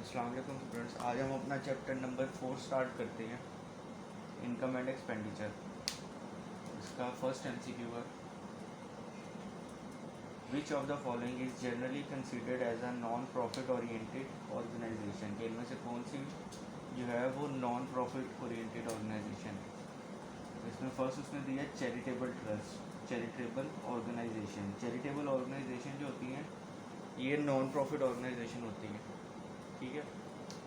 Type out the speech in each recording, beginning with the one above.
अस्सलाम वालेकुम स्टूडेंट्स, आज हम अपना चैप्टर नंबर 4 स्टार्ट करते हैं, इनकम एंड एक्सपेंडिचर। इसका फर्स्ट एमसीक्यू है, which of the following is generally considered as a non profit oriented organisation. के इनमें से कौन सी जो है वो नॉन प्रॉफिट ओरिएंटेड ऑर्गेनाइजेशन है। इसमें फर्स्ट उसने दिया charitable trust, charitable organisation. Charitable organisation जो होती हैं ये नॉन प्रॉफिट ऑर्गेनाइजेशन होती है, ठीक है।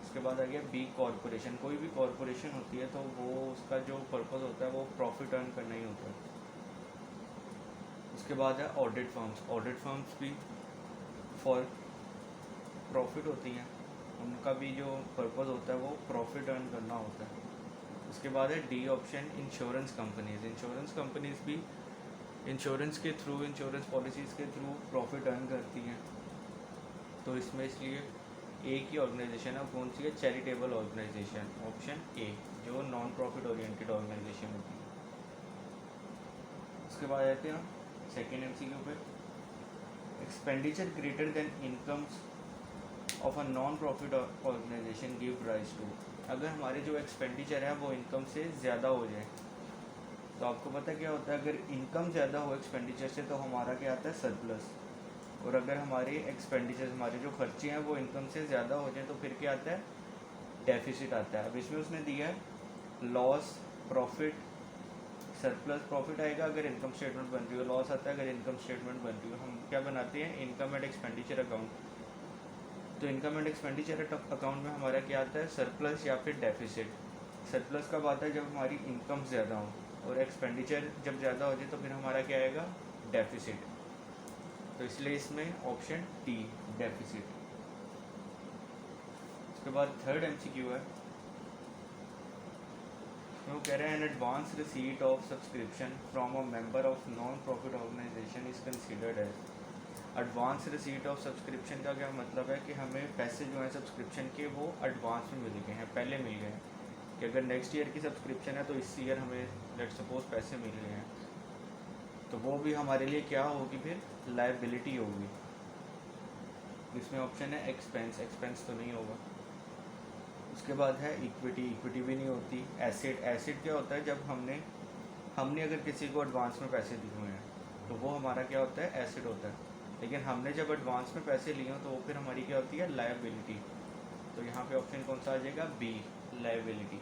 उसके बाद आ गया बी कॉरपोरेशन। कोई भी कॉरपोरेशन होती है तो वो उसका जो पर्पस होता है वो प्रॉफिट अर्न करना ही होता है। उसके बाद है ऑडिट फर्म्स। ऑडिट फर्म्स भी फॉर प्रॉफिट होती हैं, उनका भी जो पर्पस होता है वो प्रॉफिट अर्न करना होता है। उसके बाद है D option, insurance companies. Insurance companies भी इंश्योरेंस के थ्रू, इंश्योरेंस पॉलिसीज़ के थ्रू प्रॉफिट अर्न करती हैं। तो इसमें इसलिए एक ही ऑर्गेनाइजेशन है, कौन सी है, चैरिटेबल ऑर्गेनाइजेशन, ऑप्शन ए, जो नॉन प्रॉफिट ओरिएंटेड ऑर्गेनाइजेशन होती है। उसके बाद आते हैं सेकेंड एमसीक्यू पे, expenditure greater than incomes of a non profit organisation give rise to. अगर हमारे जो एक्सपेंडिचर है वो इनकम से ज़्यादा हो जाए, तो आपको पता क्या होता है, अगर इनकम ज़्यादा हो एक्सपेंडिचर से तो हमारा क्या आता है, सरप्लस। और अगर हमारे एक्सपेंडिचर, हमारे जो खर्चे हैं वो इनकम से ज़्यादा हो जाए तो फिर क्या आता है, डेफिसिट आता है। अब इसमें उसने दिया है लॉस, प्रॉफिट, सरप्लस। प्रॉफिट आएगा अगर इनकम स्टेटमेंट बन रही हो, लॉस आता है अगर इनकम स्टेटमेंट बन रही हो। हम क्या बनाते हैं, इनकम एंड एक्सपेंडिचर अकाउंट। तो इनकम एंड एक्सपेंडिचर अकाउंट में हमारा क्या आता है, सरप्लस या फिर डेफिसिट। सरप्लस कब आता है, जब हमारी इनकम ज़्यादा हो, और एक्सपेंडिचर जब ज़्यादा हो जाए तो फिर हमारा क्या आएगा, डेफिसिट। तो इसलिए इसमें ऑप्शन डी, डेफिसिट। उसके बाद थर्ड एमसीक्यू है, वो कह रहे हैं an advance receipt of subscription from a member of non profit organisation is considered as. Advance receipt of subscription का क्या मतलब है कि हमें पैसे जो हैं सब्सक्रिप्शन के वो एडवांस में मिल गए हैं, पहले मिल गए हैं। कि अगर नेक्स्ट ईयर की सब्सक्रिप्शन है तो इस ईयर हमें लेट सपोज पैसे मिल गए हैं, तो वो भी हमारे लिए क्या होगी, फिर लायबिलिटी होगी। इसमें ऑप्शन है एक्सपेंस, एक्सपेंस तो नहीं होगा। उसके बाद है इक्विटी, इक्विटी भी नहीं होती। एसेट, एसेट क्या होता है, जब हमने अगर किसी को एडवांस में पैसे दिए हुए हैं तो वो हमारा क्या होता है, एसेट होता है। लेकिन हमने जब एडवांस में पैसे लिए हो तो वो फिर हमारी क्या होती है, लायबिलिटी। तो यहाँ पे ऑप्शन कौन सा आ जाएगा, बी, लायबिलिटी।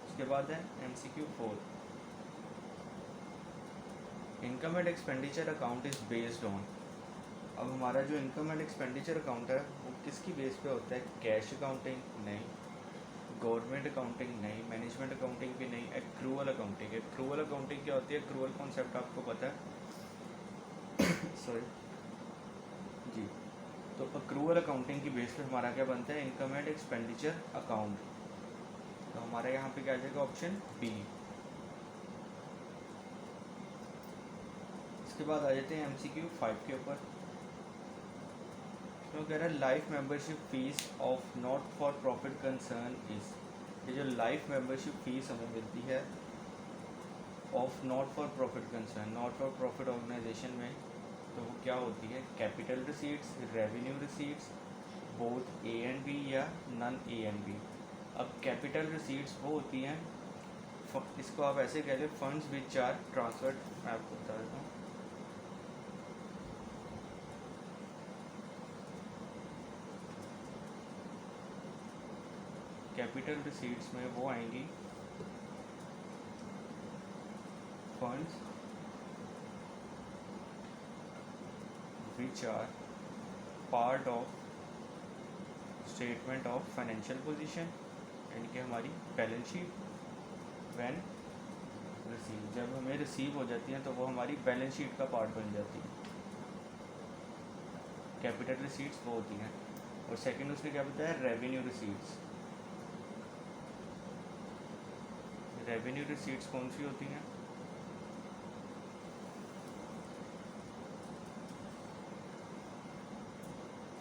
उसके बाद है MCQ 4, income and expenditure account is based on. अब हमारा जो इनकम एंड एक्सपेंडिचर अकाउंट है वो किसकी बेस पे होता है, कैश अकाउंटिंग नहीं, गवर्नमेंट अकाउंटिंग नहीं, मैनेजमेंट अकाउंटिंग भी नहीं, एक्रूअल अकाउंटिंग। एक्रूअल अकाउंटिंग क्या होती है, एक्रूअल कॉन्सेप्ट आपको पता है सॉरी जी। तो एक्रूअल अकाउंटिंग की बेस पे हमारा क्या बनता है, इनकम एंड एक्सपेंडिचर अकाउंट। तो हमारा यहाँ पे क्या आ जाएगा, ऑप्शन बी। इसके बाद आ जाते हैं एमसीक्यू 5 के ऊपर। तो कह रहा है life membership fees of not for profit concern is. ये जो लाइफ मेंबरशिप फीस हमें मिलती है of not for profit concern, not for profit organisation में, तो वो क्या होती है, capital receipts, revenue receipts, both A and B या नन ए एंड बी। अब कैपिटल रिसीट्स वो होती हैं, इसको आप ऐसे कह लें, फंड्स विच आर ट्रांसफर्ड। मैं आपको बता देता हूँ, कैपिटल रिसीट्स में वो आएंगी funds which are part of statement of financial position, यानी कि हमारी बैलेंस शीट। व्हेन रिसीव, जब हमें रिसीव हो जाती हैं तो वो हमारी बैलेंस शीट का पार्ट बन जाती है। कैपिटल रिसीट्स वो होती हैं। और सेकंड उसने क्या बताया, रेवेन्यू रिसीट्स। रेवेन्यू रिसीट्स कौन सी होती हैं,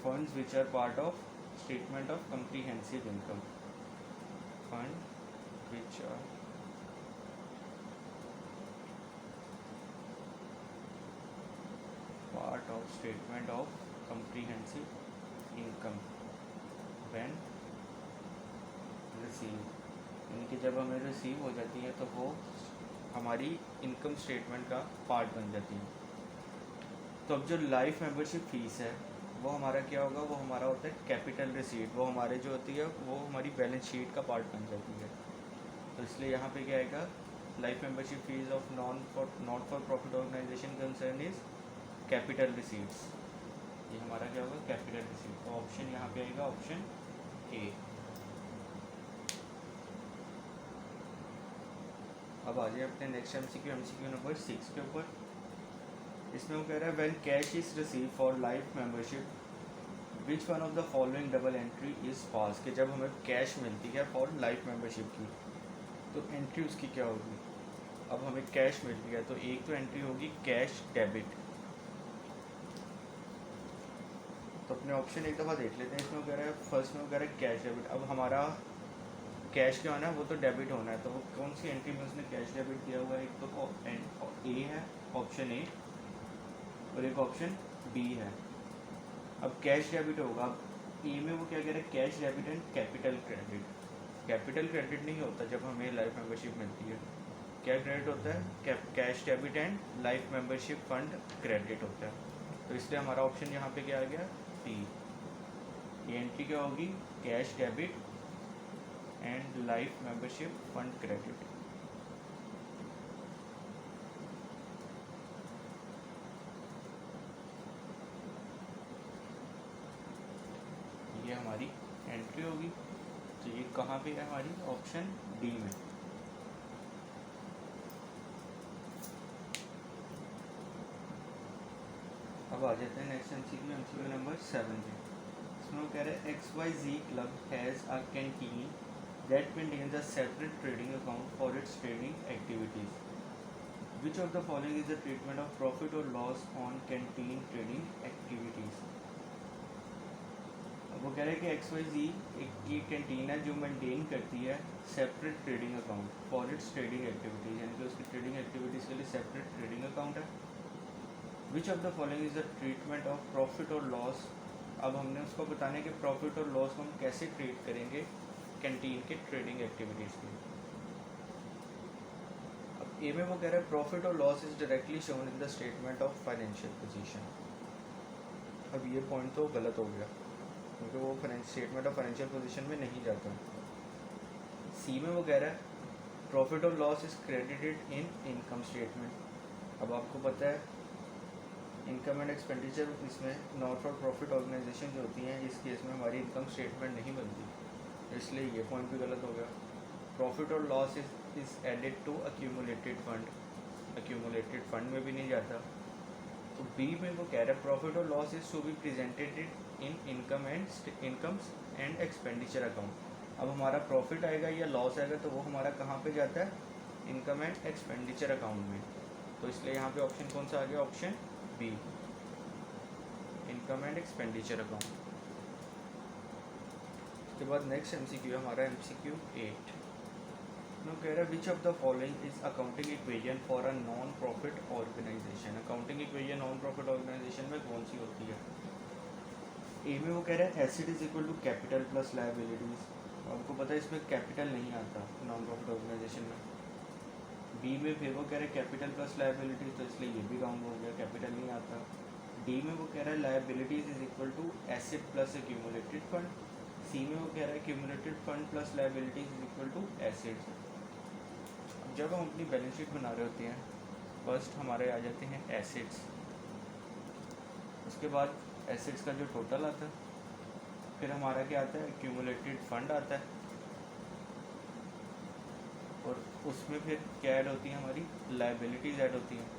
funds which are part of statement of comprehensive income, fund which are part of statement of comprehensive income. Receive, यानी कि जब हमें रिसीव हो जाती है तो वो हमारी इनकम स्टेटमेंट का पार्ट बन जाती है। तो अब जो लाइफ मेंबरशिप फ़ीस है वो हमारा क्या होगा, वो हमारा होता है कैपिटल रिसीट, वो हमारे जो होती है वो हमारी बैलेंस शीट का पार्ट बन जाती है। तो इसलिए यहाँ पे क्या आएगा, life membership fees of not for profit organisation concern is capital receipts. ये हमारा क्या होगा, कैपिटल रिसीट। तो ऑप्शन यहाँ पे आएगा ऑप्शन ए। अब आ जाए अपने नेक्स्ट एमसीक्यू नंबर 6 के ऊपर। इसमें वो कह रहा है when cash is receive for life membership which one of the following double entry is pass, कि जब हमें कैश मिलती है फॉर लाइफ मेंबरशिप की तो एंट्री उसकी क्या होगी। अब हमें कैश मिल गया तो एक तो एंट्री होगी कैश डेबिट। तो अपने ऑप्शन एक दफ़ा देख लेते हैं। इसमें कह रहा है फर्स्ट में कह रहा है कैश डेबिट। अब हमारा कैश क्या होना है, वो तो डेबिट होना है, तो वो कौन सी एंट्री में उसने कैश डेबिट दिया हुआ है, एक तो ए है ऑप्शन ए और एक ऑप्शन बी है। अब कैश डेबिट होगा, अब ए में वो क्या कह रहा है cash debit and capital credit. Capital credit नहीं होता जब हमें लाइफ मेंबरशिप मिलती है, क्या क्रेडिट होता है, cash debit and life membership fund credit होता है। तो इसलिए हमारा ऑप्शन यहाँ पे क्या आ गया, बी। ये एंट्री क्या होगी, cash debit and life membership fund credit. ये हमारी एंट्री होगी। तो ये कहाँ पे है हमारी, ऑप्शन डी में। अब आ जाते हैं नेक्स्ट एमसीक्यू नंबर 7 पे। इसमें वो कह रहे हैं XYZ club has a canteen that maintains a separate trading account for its trading activities. Which of the following is the treatment of profit or loss on canteen trading activities? अब वो कह रहे हैं कि XYZ एक canteen है जो maintain करती है separate trading account for its trading activities, यानी कि उसकी ट्रेडिंग एक्टिविटीज़ के लिए सेपरेट ट्रेडिंग अकाउंट है। Which of the following is the treatment of profit और लॉस। अब हमने उसको बताने कि प्रॉफिट और लॉस को हम कैसे ट्रीट करेंगे कैंटीन के ट्रेडिंग एक्टिविटीज़ की। अब ए में वो कह रहा है प्रॉफिट और loss is directly shown in the statement of financial position. अब ये पॉइंट तो गलत हो गया क्योंकि वो स्टेटमेंट ऑफ फाइनेंशियल पोजीशन में नहीं जाता। सी में वो कह रहा है प्रॉफिट और loss is credited in income statement. अब आपको पता है इनकम एंड एक्सपेंडिचर इसमें नॉट फॉर प्रॉफिट ऑर्गेनाइजेशन जो होती हैं इस केस में हमारी इनकम स्टेटमेंट नहीं बनती, इसलिए ये पॉइंट भी गलत हो गया। प्रॉफिट और loss is added to accumulated fund, accumulated fund में भी नहीं जाता। तो बी में वो कह रहा है प्रॉफिट और loss is to be presented in incomes and expenditure account. अब हमारा प्रॉफिट आएगा या लॉस आएगा तो वो हमारा कहाँ पे जाता है, इनकम एंड एक्सपेंडिचर अकाउंट में। तो इसलिए यहाँ पे ऑप्शन कौन सा आ गया, option B, income and expenditure account. उसके बाद नेक्स्ट एमसीक्यू हमारा एमसीक्यू 8। नो कह रहा है which of the following is accounting equation for a non profit organisation. Accounting equation non profit organisation में कौन सी होती है। ए में वो कह रहा है asset is equal to capital plus liabilities. आपको पता है इसमें कैपिटल नहीं आता नॉन प्रॉफिट ऑर्गेनाइजेशन में। बी में फिर वो कह रहे हैं कैपिटल प्लस लायबिलिटीज, तो इसलिए ये भी काउंट हो गया, कैपिटल नहीं आता। डी में वो कह रहा है liabilities is equal to asset plus accumulated fund. C में वो कह रहा है accumulated fund plus liabilities is equal to assets. अब जब हम अपनी बैलेंस शीट बना रहे होते हैं फर्स्ट हमारे आ जाते हैं एसेट्स, उसके बाद एसेट्स का जो टोटल आता है, फिर हमारा क्या आता है एक्यूमुलेटेड फंड आता है, और उसमें फिर क्या ऐड होती है हमारी लायबिलिटीज ऐड होती हैं।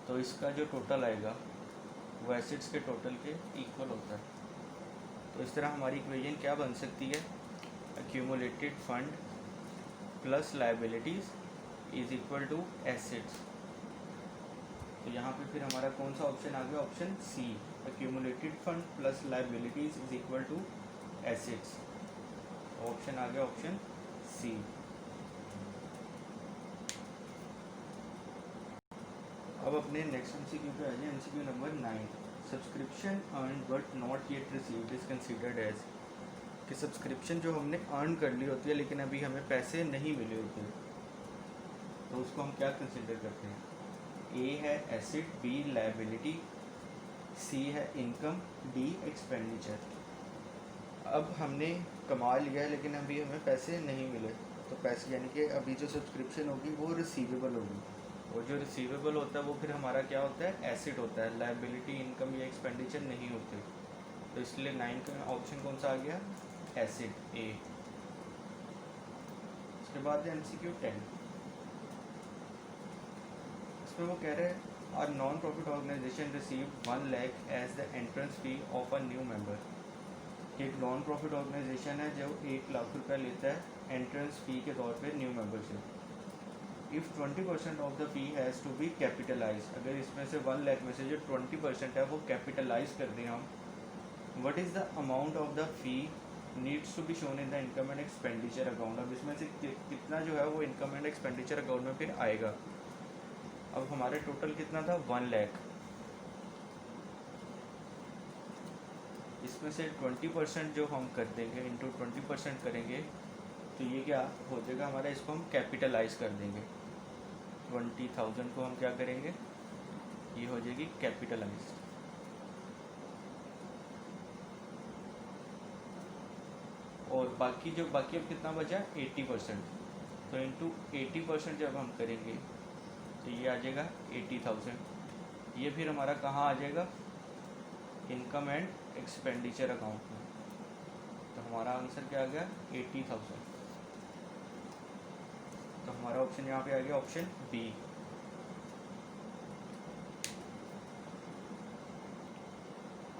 तो इसका जो टोटल आएगा वो एसेट्स के टोटल के इक्वल होता है। तो इस तरह हमारी इक्वेशन क्या बन सकती है, accumulated fund plus liabilities is equal to assets. तो यहाँ पे फिर हमारा कौन सा ऑप्शन आ गया, option C, accumulated fund plus liabilities is equal to assets. Option आ गया ऑप्शन सी। अब अपने नेक्स्ट एमसीक्यू पे आ जाए, MCQ number 9। Subscription earn but not yet received is considered as, कि सब्सक्रिप्शन जो हमने अर्न कर ली होती है लेकिन अभी हमें पैसे नहीं मिले होते, तो उसको हम क्या कंसिडर करते हैं? ए है एसेट, बी लायबिलिटी, सी है इनकम, डी एक्सपेंडिचर। अब हमने कमा लिया है लेकिन अभी हमें पैसे नहीं मिले, तो पैसे यानी कि अभी जो सब्सक्रिप्शन होगी वो रिसीवेबल होगी, और जो रिसीवेबल होता है वो फिर हमारा क्या होता है? एसेट होता है। लायबिलिटी, इनकम या एक्सपेंडिचर नहीं होते, तो इसलिए 9 का ऑप्शन कौन सा आ गया? एसेट, ए। उसके बाद है MCQ 10। इसमें वो कह रहे हैं our non profit organisation receive 1 lakh as the entrance fee of a new member. एक नॉन प्रॉफिट ऑर्गेनाइजेशन है जो 1 लाख रुपया लेता है एंट्रेंस फ़ी के तौर पे new membership. If 20% of the fee has to be capitalise, अगर इसमें से 1 लाख में से जो 20% है वो कैपिटलाइज कर दें हम, what is the amount of the fee needs to be shown in the income and expenditure account. अब इसमें से कितना जो है वो इनकम एंड एक्सपेंडिचर अकाउंट में फिर आएगा। अब हमारे टोटल कितना था? 1 लाख। इसमें से 20% जो हम कर देंगे इंटू 20% करेंगे तो ये क्या हो जाएगा हमारा? इसको हम कैपिटलाइज कर देंगे। 20,000 को हम क्या करेंगे? ये हो जाएगी कैपिटलाइज। और बाकी अब कितना बचा? 80%। तो इंटू 80% जब हम करेंगे तो ये आ जाएगा 80,000। ये फिर हमारा कहाँ आ जाएगा? इनकम एंड एक्सपेंडिचर अकाउंट में। तो हमारा आंसर क्या आ गया? 80,000। तो हमारा ऑप्शन यहाँ पे आ गया ऑप्शन बी।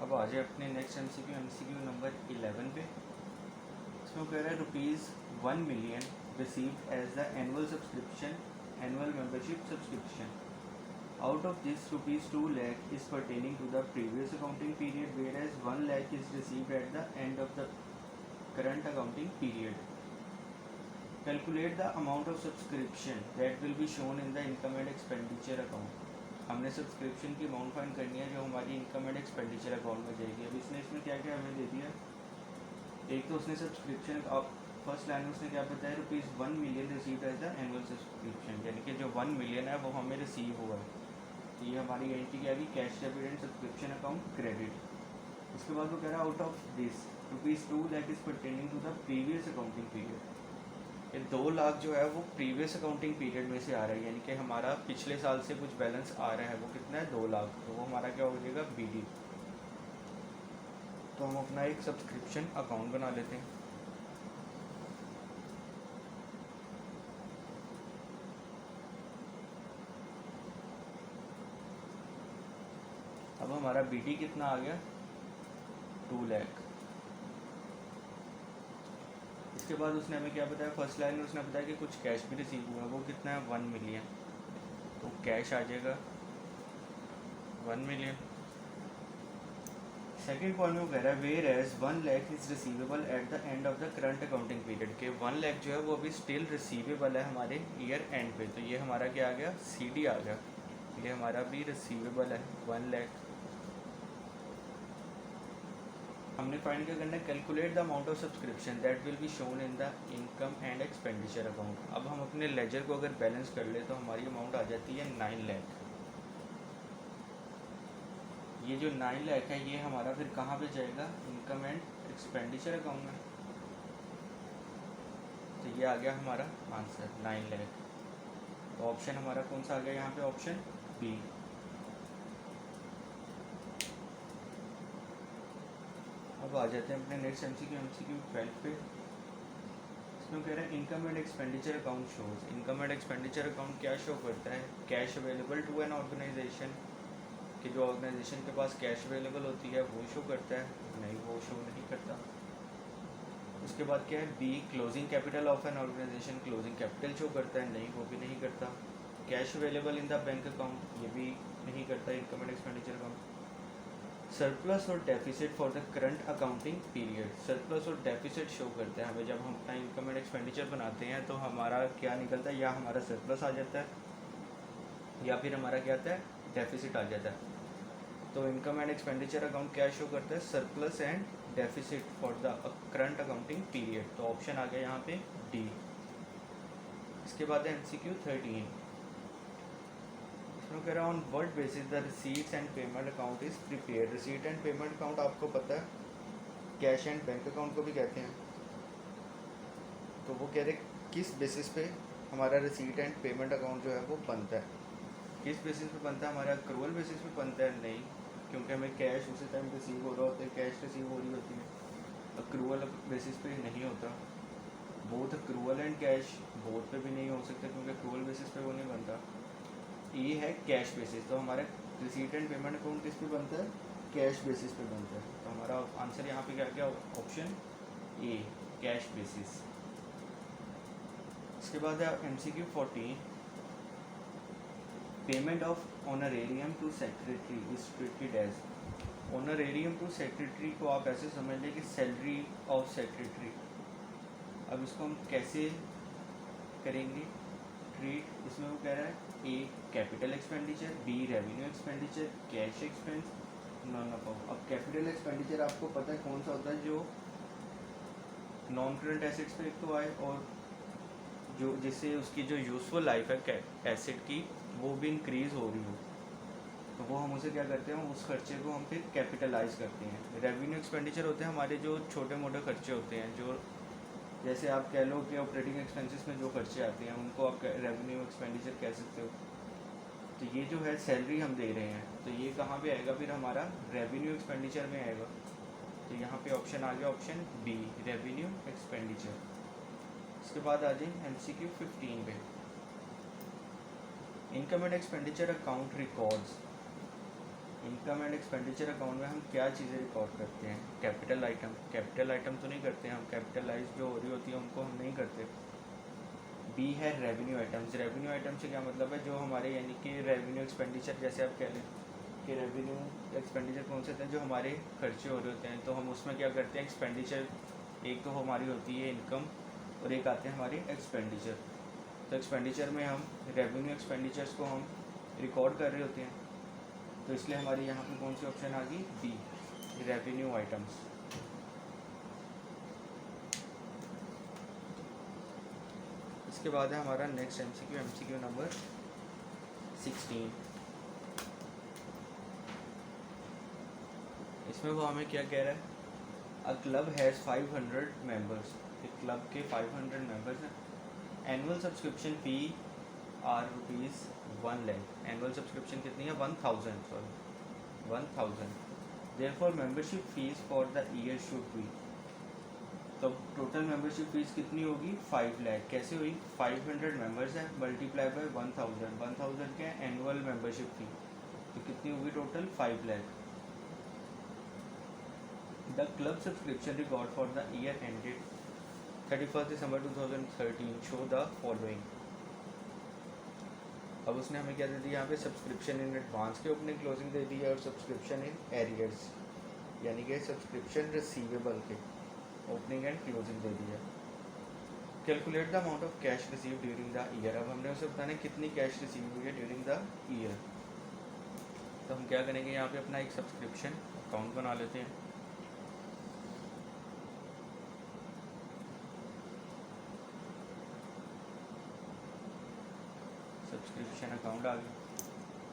अब आ जाए अपने नेक्स्ट MCQ नंबर 11 पे। इसमें कह रहा है ₹1 million received as the annual membership subscription. Out of this, ₹2 lakh is pertaining to the previous accounting period, whereas 1 lakh is received at the end of the current accounting period. Calculate the amount of subscription that will be shown in the income and expenditure account. हमने subscription की amount find करनी है जो हमारी income and expenditure account में जाएगी। अब इसमें क्या क्या हमें दे दिया? एक तो उसने सब्सक्रिप्शन फर्स्ट लाइन में उसने क्या बताया? ₹1 million receive as the annual subscription, यानी कि जो 1 million है वो हमें रिसीव हुआ है। तो ये हमारी एंट्री क्या आएगी? Cash debit and subscription account credit. उसके बाद वो कह रहा है out of this ₹2 lakh is pertaining to the previous accounting period. ये 2 लाख जो है वो प्रीवियस अकाउंटिंग पीरियड में से आ रहा है, यानी कि हमारा पिछले साल से कुछ बैलेंस आ रहा है। वो कितना है? 2 लाख। तो वो हमारा क्या हो जाएगा? BD। तो हम अपना एक सब्सक्रिप्शन अकाउंट बना लेते हैं। अब हमारा BD कितना आ गया? 2 लाख। इसके बाद उसने हमें क्या बताया? फर्स्ट लाइन में उसने बताया कि कुछ कैश भी रिसीव हुआ है। वो कितना है? 1 million। तो कैश आ जाएगा 1 million। सेकेंड पॉइंट में वो कह रहा है whereas 1 lakh is receivable at the end of the current accounting period, के 1 लाख जो है वो अभी स्टिल रिसीवेबल है हमारे ईयर एंड पे। तो ये हमारा क्या आ गया? CD आ गया। ये हमारा भी रिसीवेबल है 1 लाख। हमने फाइंड क्या करना है? Calculate the amount of subscription that will be shown in the income and expenditure account. अब हम अपने लेजर को अगर बैलेंस कर ले तो हमारी अमाउंट आ जाती है 9 लाख। ये जो 9 लाख है ये हमारा फिर कहाँ पे जाएगा? इनकम एंड एक्सपेंडिचर अकाउंट में। तो ये आ गया हमारा आंसर 9 लाख। तो ऑप्शन हमारा कौन सा आ गया यहाँ पे? Option B. अब आ जाते हैं अपने नेक्स्ट MCQ 12 पे। इसमें कह रहे हैं income and expenditure account shows. Income and expenditure account क्या शो करता है? Cash available to an organisation, कि जो ऑर्गेनाइजेशन के पास कैश अवेलेबल होती है वो शो करता है? नहीं, वो शो नहीं करता। उसके बाद क्या है? B closing capital of an organisation, closing capital show करता है? नहीं, वो भी नहीं करता। Cash available in the bank account, ये भी नहीं करता income and expenditure account. Surplus और deficit for the current accounting period, surplus और डेफिसिट शो करते हैं हमें जब हम अपना इनकम एंड एक्सपेंडिचर बनाते हैं। तो हमारा क्या निकलता है? या हमारा सरप्लस आ जाता है या फिर हमारा क्या आता है? डेफिसिट आ जाता है। तो इनकम एंड एक्सपेंडिचर अकाउंट क्या शो करता है, surplus and deficit for the current accounting period. तो ऑप्शन आ गया यहाँ पे डी। इसके बाद है MCQ 13। इसमें कह रहा है on what basis the receipts and payment account is prepare. Receipt and payment account आपको पता है कैश एंड बैंक अकाउंट को भी कहते हैं। तो वो कह रहे किस बेसिस पे हमारा रिसीट एंड पेमेंट अकाउंट जो है वो बनता है। किस बेसिस पे बनता है, हमारा अक्रूवल बेसिस पे बनता है? नहीं, क्योंकि हमें कैश उसी टाइम रिसीव हो रहा होता है, कैश रिसीव हो रही होती है। अक्रूवल बेसिस पे नहीं होता। Both accrual and cash both पे भी नहीं हो सकता, क्योंकि अक्रूवल बेसिस पे वो नहीं बनता। ये है कैश बेसिस। तो हमारा रिसीट एंड पेमेंट अकाउंट किस पे बनता है, कैश बेसिस पे बनता है। तो हमारा आंसर यहाँ पे क्या क्या, ऑप्शन ए, कैश बेसिस। इसके बाद है MCQ 14। Payment of honorarium to secretary is treated as. Honorarium to secretary को आप ऐसे समझ लें कि सैलरी ऑफ सेक्रेटरी। अब इसको हम कैसे करेंगे ट्रीट, इसमें वो कह रहा है A capital expenditure, B revenue expenditure, cash expense, none of. अब कैपिटल एक्सपेंडिचर आपको पता है कौन सा होता है, जो नॉन करंट एसेट्स पे एक तो आए और जो जिससे उसकी जो यूज़फुल लाइफ है एसेट की वो भी इंक्रीज़ हो रही हो, तो वो हम उसे क्या करते हैं, उस खर्चे को हम फिर कैपिटलाइज करते हैं। रेवेन्यू एक्सपेंडिचर होते हैं हमारे जो छोटे मोटे खर्चे होते हैं, जो जैसे आप कह लो कि ऑपरेटिंग एक्सपेंसेस में जो खर्चे आते हैं उनको आप रेवेन्यू एक्सपेंडिचर कह सकते हो। तो ये जो है सैलरी हम दे रहे हैं, तो ये कहाँ पे आएगा, फिर हमारा रेवेन्यू एक्सपेंडिचर में आएगा। तो यहाँ पे ऑप्शन आ गया, ऑप्शन बी, रेवेन्यू एक्सपेंडिचर। इसके बाद आ जाए MCQ 15 पे। Income and expenditure account records. Income and expenditure account में हम क्या चीज़ें रिकॉर्ड करते हैं, कैपिटल आइटम। कैपिटल आइटम तो नहीं करते हैं हम, कैपिटलाइज जो हो रही होती है उनको हम नहीं करते। बी है रेवेन्यू आइटम्स। रेवेन्यू आइटम से क्या मतलब है, जो हमारे यानी कि रेवेन्यू एक्सपेंडिचर, जैसे आप कह लें कि रेवेन्यू एक्सपेंडिचर कौन से होते हैं, जो हमारे खर्चे हो रहे होते हैं, तो हम उसमें क्या करते हैं, एक्सपेंडिचर एक तो हमारी होती है इनकम और एक आते हैं हमारे एक्सपेंडिचर। तो एक्सपेंडिचर में हम रेवेन्यू एक्सपेंडिचर्स को हम रिकॉर्ड कर रहे होते हैं, तो इसलिए हमारी यहाँ पे कौन सी ऑप्शन आ गई, बी, रेवेन्यू आइटम्स। इसके बाद है हमारा नेक्स्ट MCQ नंबर 16। इसमें वो हमें क्या कह रहा है, अ क्लब हैज़ 500 मेंबर्स। एक क्लब के 500 मेंबर्स हैं। Annual subscription fee are ₹1 lakh. Annual subscription कितनी है, 1000। Therefore membership fees for the year should be. तो टोटल मेंबरशिप फीस कितनी होगी, 5 लाख। कैसे हुई, 500 मेंबर्स हैं मल्टीप्लाई बाय 1000 के एनुअल मेंबरशिप फी, तो कितनी होगी total, 5 lakh. The club subscription record for the year ended 31 December 2013 show the following. अब उसने हमें क्या दे दिया यहाँ पे, सब्सक्रिप्शन इन एडवांस के ओपनिंग क्लोजिंग दे दी है, और सब्सक्रिप्शन इन एरियर्स यानी कि सब्सक्रिप्शन रिसीवेबल के ओपनिंग एंड क्लोजिंग दे दी है। Calculate the amount of cash receive during the year. अब हमने उसे बताना कितनी कैश रिसीव हुई है ड्यूरिंग द ईयर। तो हम क्या करेंगे, यहाँ पे अपना एक सब्सक्रिप्शन अकाउंट बना लेते हैं। सब्सक्रिप्शन अकाउंट आ गया।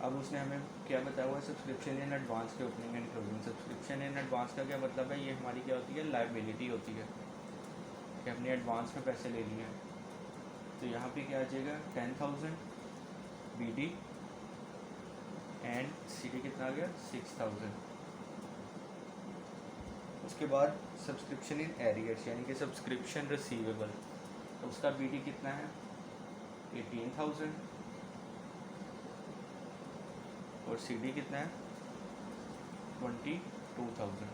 अब उसने हमें क्या बताया हुआ है, सब्सक्रिप्शन इन एडवांस के opening and closing. Subscription in advance का क्या मतलब है, ये हमारी क्या होती है, लायबिलिटी होती है कि हमने एडवांस में पैसे ले लिए हैं। तो यहाँ पे क्या आ जाएगा, 10,000 BD एंड CD कितना आ गया, 6,000। उसके बाद सब्सक्रिप्शन इन एरियर्स यानी कि सब्सक्रिप्शन रिसीवेबल, तो उसका BD कितना है, 18,000 और CD कितना है, 22,000।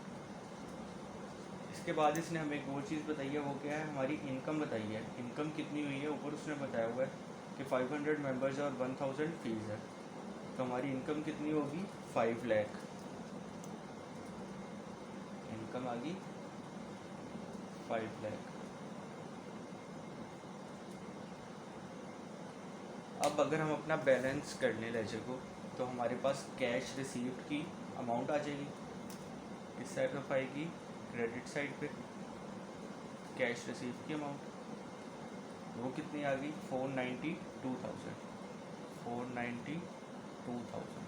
इसके बाद इसने हमें एक और चीज़ बताई है, वो क्या है, हमारी इनकम बताई है। इनकम कितनी हुई है, ऊपर उसने बताया हुआ है कि 500 मेंबर्स है और 1000 फीस है, तो हमारी इनकम कितनी होगी, 5 लाख। इनकम आ गई 5 लाख। अब अगर हम अपना बैलेंस कर लें लेजर को, तो हमारे पास कैश रिसीव्ड की अमाउंट आ जाएगी, इस साइड ऑफ आएगी क्रेडिट साइड पे कैश रिसीव्ड की अमाउंट, वो कितनी आ गई 492,000, 492,000।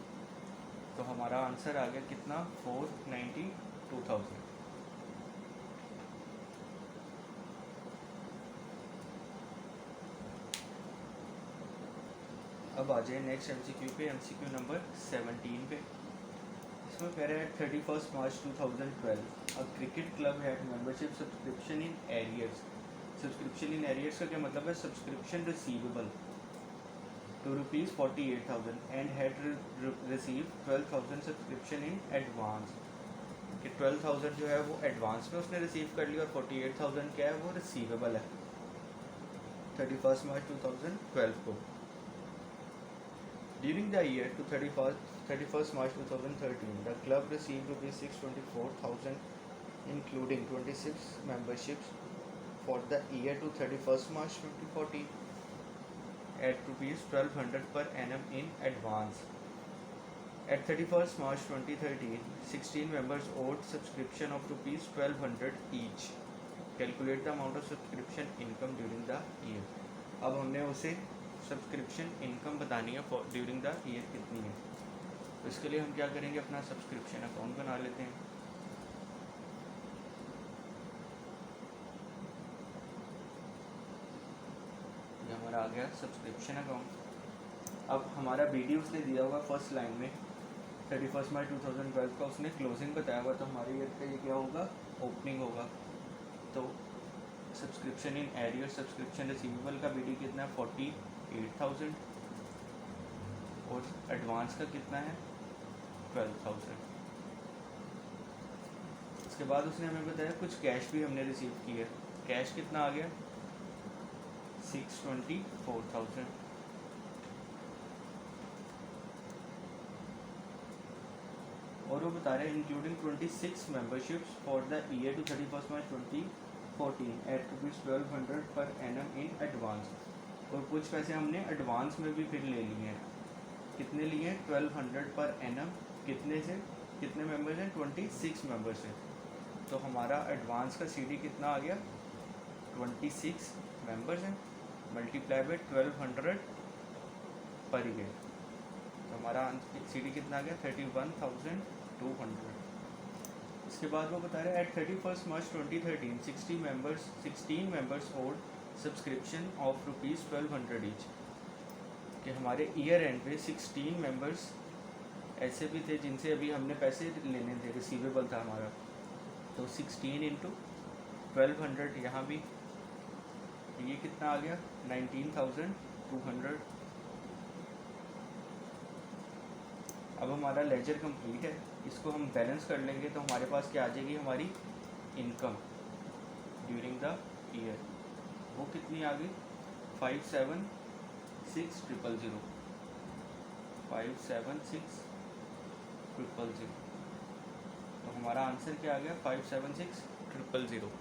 तो हमारा आंसर आ गया कितना 492,000। अब आ जाए नेक्स्ट एमसीक्यू पे, एमसीक्यू नंबर 17 पे। इसमें कह रहे हैं 31 March 2012 a cricket club had membership subscription in arrears. Subscription in arrears का क्या मतलब है, subscription receivable to ₹48,000 and had receive 12,000 subscription in advance. कि 12,000 जो है वो एडवांस में उसने रिसीव कर लिया और 48,000 क्या है वो रिसीवेबल है 31 मार्च 2012 को। During the year to 31st March 2013, the club received ₹624,000, including 26 memberships for the year to 31st March 2014, at ₹1,200 per annum in advance. At 31st March 2013, 16 members owed subscription of ₹1,200 each. Calculate the amount of subscription income during the year. अब हमने उसे subscription income बतानी है during the year कितनी है। तो इसके लिए हम क्या करेंगे, अपना सब्सक्रिप्शन अकाउंट बना लेते हैं। ये हमारा आ गया सब्सक्रिप्शन अकाउंट। अब हमारा बीडी उसने दिया होगा फर्स्ट लाइन में 31 मार्च 2012 का उसने क्लोजिंग बताया हुआ, तो हमारे ईयर का ये क्या होगा, ओपनिंग होगा। तो subscription in arrear subscription receivable का बीडी कितना है 48,000 और एडवांस का कितना है 12,000। इसके बाद उसने हमें बताया कुछ कैश भी हमने रिसीव किया। कैश कितना आ गया 624,000। और वो बता रहे हैं including 26 memberships for the year to 31 March 2014 at ₹1,200 per annum in advance. और कुछ पैसे हमने एडवांस में भी फिर ले लिए हैं। कितने लिए हैं 1,200 पर एनम, कितने से कितने मेंबर्स हैं 26 मेंबर्स हैं। तो हमारा एडवांस का सीडी कितना आ गया 26 मेंबर्स हैं मल्टीप्लाई बाय 1,200 पर ईयर। तो हमारा सीडी कितना आ गया 31,200। इसके बाद वो बता रहे हैं at 31 March 2013 16 members old subscription of ₹1,200 each. कि हमारे ईयर एंड पे 16 मेंबर्स ऐसे भी थे जिनसे अभी हमने पैसे लेने थे, रिसीवेबल था हमारा। तो 16 इंटू 1,200 यहाँ भी ये कितना आ गया 19,200। अब हमारा लेजर कंप्लीट है, इसको हम बैलेंस कर लेंगे तो हमारे पास क्या आ जाएगी हमारी इनकम ड्यूरिंग द ईयर। वो कितनी आ गई 576,000, 576,000। तो हमारा आंसर क्या आ गया 576,000।